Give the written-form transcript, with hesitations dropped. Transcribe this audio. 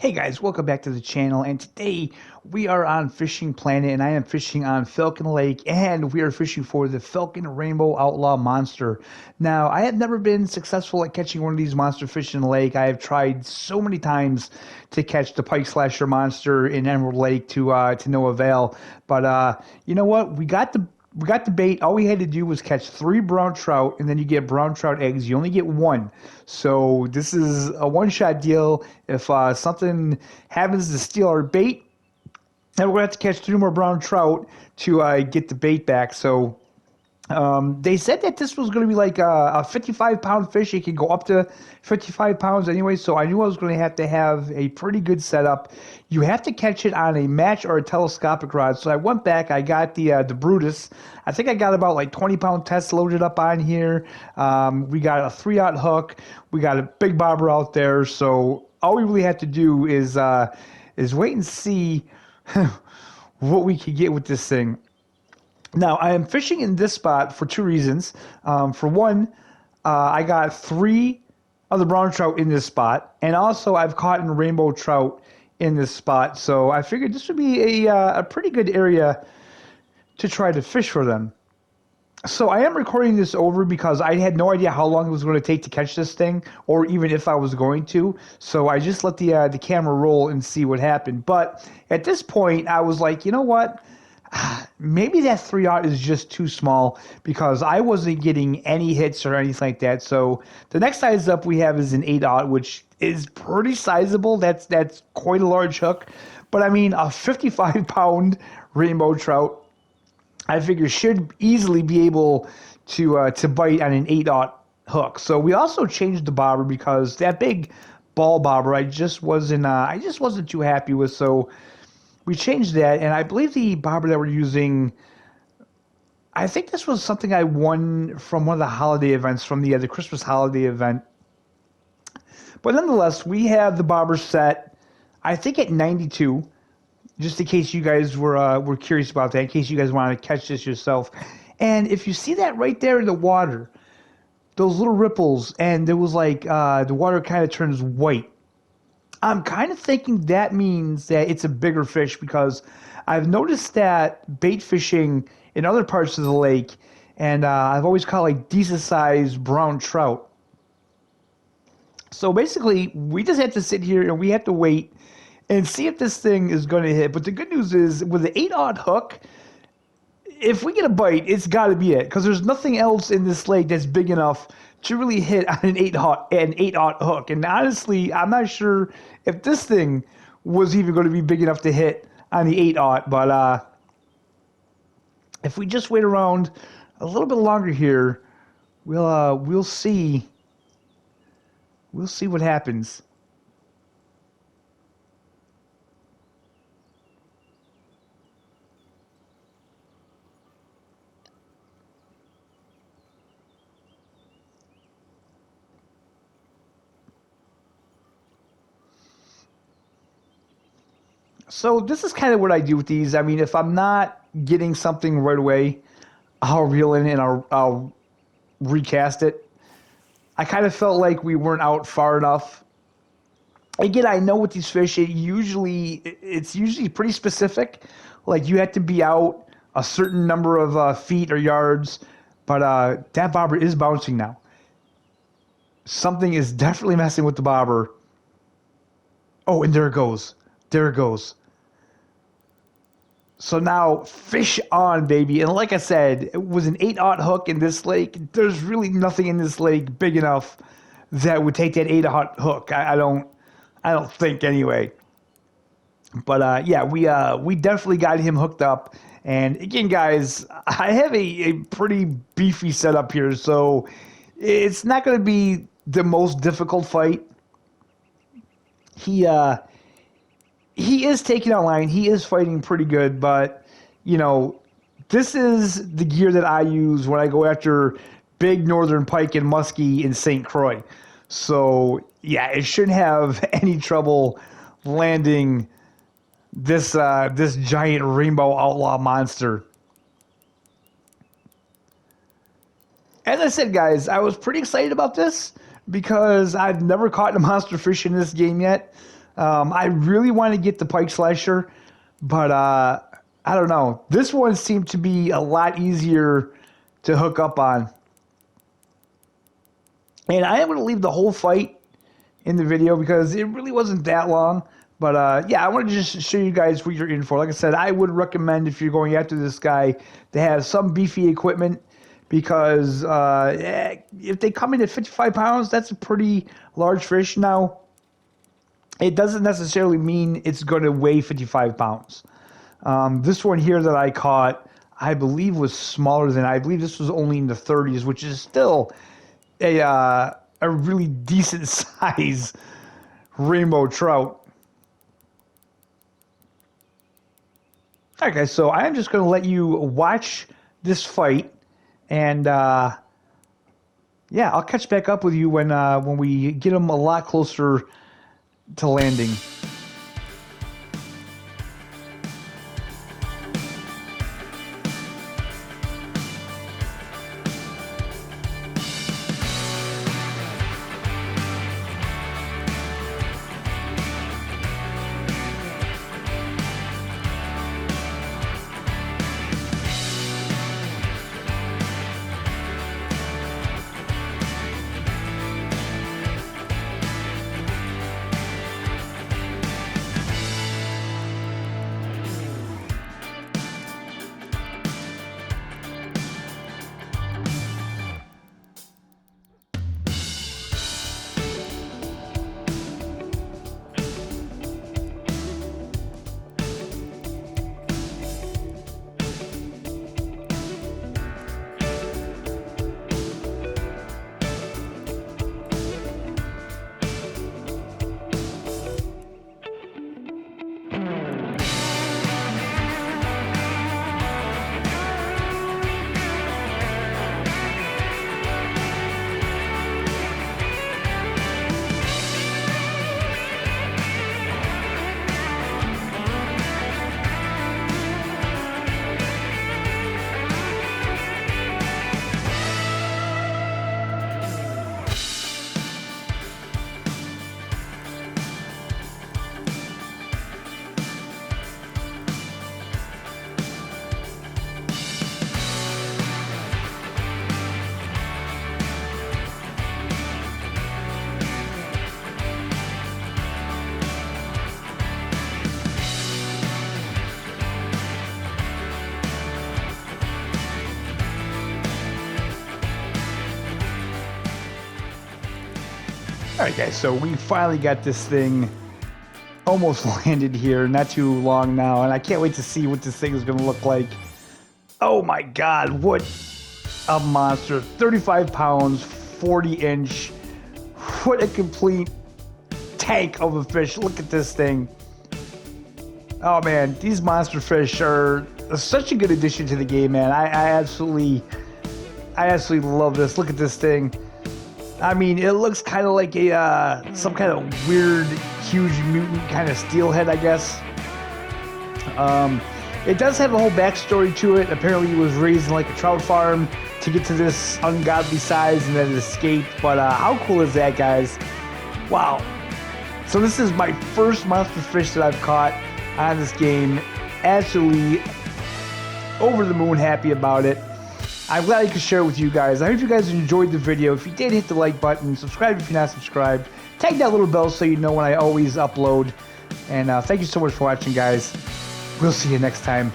Hey guys, welcome back to the channel, and today we are on Fishing Planet, and I am fishing on Falcon Lake, and we are fishing for the Falcon Rainbow Outlaw Monster. Now, I have never been successful at catching one of these monster fish in the lake. I have tried so many times to catch the pike slasher monster in Emerald Lake to no avail. But you know what? We got the bait. All we had to do was catch 3 brown trout, and then you get brown trout eggs. You only get 1. So this is a one-shot deal. If something happens to steal our bait, then we're going to have to catch 3 more brown trout to get the bait back. So they said that this was going to be like a 55-pound fish. It can go up to 55 pounds anyway, so I knew I was going to have a pretty good setup. You have to catch it on a match or a telescopic rod. So I went back. I got the Brutus. I think I got about like 20-pound test loaded up on here. We got a 3/0 hook. We got a big bobber out there. So all we really have to do is wait and see what we can get with this thing. Now, I am fishing in this spot for 2 reasons. For one, I got 3 of the brown trout in this spot, and also I've caught in rainbow trout in this spot. So I figured this would be a pretty good area to try to fish for them. So I am recording this over because I had no idea how long it was going to take to catch this thing, or even if I was going to. So I just let the camera roll and see what happened. But at this point, I was like, you know what? Maybe that 3/0 is just too small because I wasn't getting any hits or anything like that. So the next size up we have is an 8/0, which is pretty sizable. That's quite a large hook. But I mean, a 55-pound rainbow trout, I figure should easily be able to bite on an 8/0 hook. So we also changed the bobber because that big ball bobber I just wasn't too happy with. So we changed that, and I believe the bobber that we're using, I think this was something I won from one of the holiday events, from the Christmas holiday event. But nonetheless, we have the bobber set, I think at 92, just in case you guys were curious about that, in case you guys wanted to catch this yourself. And if you see that right there in the water, those little ripples, and there was like the water kind of turns white. I'm kind of thinking that means that it's a bigger fish because I've noticed that bait fishing in other parts of the lake, and I've always caught like decent sized brown trout. So basically, we just have to sit here and we have to wait and see if this thing is going to hit. But the good news is, with the 8/0 hook, if we get a bite, it's got to be it, because there's nothing else in this lake that's big enough to really hit on an 8/0 hook. And honestly, I'm not sure if this thing was even going to be big enough to hit on the 8/0. But if we just wait around a little bit longer here, we'll see what happens. So this is kind of what I do with these. I mean, if I'm not getting something right away, I'll reel in and I'll recast it. I kind of felt like we weren't out far enough. Again, I know with these fish, it's usually pretty specific. Like, you have to be out a certain number of feet or yards. But that bobber is bouncing now. Something is definitely messing with the bobber. Oh, and there it goes. There it goes. So now, fish on, baby. And like I said, it was an 8/0 hook in this lake. There's really nothing in this lake big enough that would take that 8/0 hook. I don't think, anyway. But yeah, we definitely got him hooked up. And again, guys, I have a pretty beefy setup here, so it's not going to be the most difficult fight. He is taking out line. He is fighting pretty good, but, you know, this is the gear that I use when I go after big northern pike and muskie in St. Croix. So, yeah, it shouldn't have any trouble landing this giant rainbow outlaw monster. As I said, guys, I was pretty excited about this because I've never caught a monster fish in this game yet. I really want to get the pike slasher, but I don't know. This one seemed to be a lot easier to hook up on. And I am going to leave the whole fight in the video because it really wasn't that long. But yeah, I wanted to just show you guys what you're in for. Like I said, I would recommend if you're going after this guy to have some beefy equipment because if they come in at 55 pounds, that's a pretty large fish. Now, it doesn't necessarily mean it's going to weigh 55 pounds. This one here that I caught, I believe was smaller than, I believe this was only in the 30s, which is still a really decent size rainbow trout. All right, guys, so I am just going to let you watch this fight, and yeah, I'll catch back up with you when we get them a lot closer to landing. All right, guys, so we finally got this thing almost landed here, not too long now, and I can't wait to see what this thing is going to look like. Oh my God, what a monster. 35 pounds, 40-inch. What a complete tank of a fish. Look at this thing. Oh man, these monster fish are such a good addition to the game, man. I absolutely love this. Look at this thing. I mean, it looks kind of like a some kind of weird, huge mutant kind of steelhead, I guess. It does have a whole backstory to it. Apparently, it was raised in like a trout farm to get to this ungodly size, and then it escaped. But how cool is that, guys? Wow. So this is my first monster fish that I've caught on this game. Absolutely over the moon happy about it. I'm glad I could share it with you guys. I hope you guys enjoyed the video. If you did, hit the like button. Subscribe if you're not subscribed. Tag that little bell so you know when I always upload. And thank you so much for watching, guys. We'll see you next time.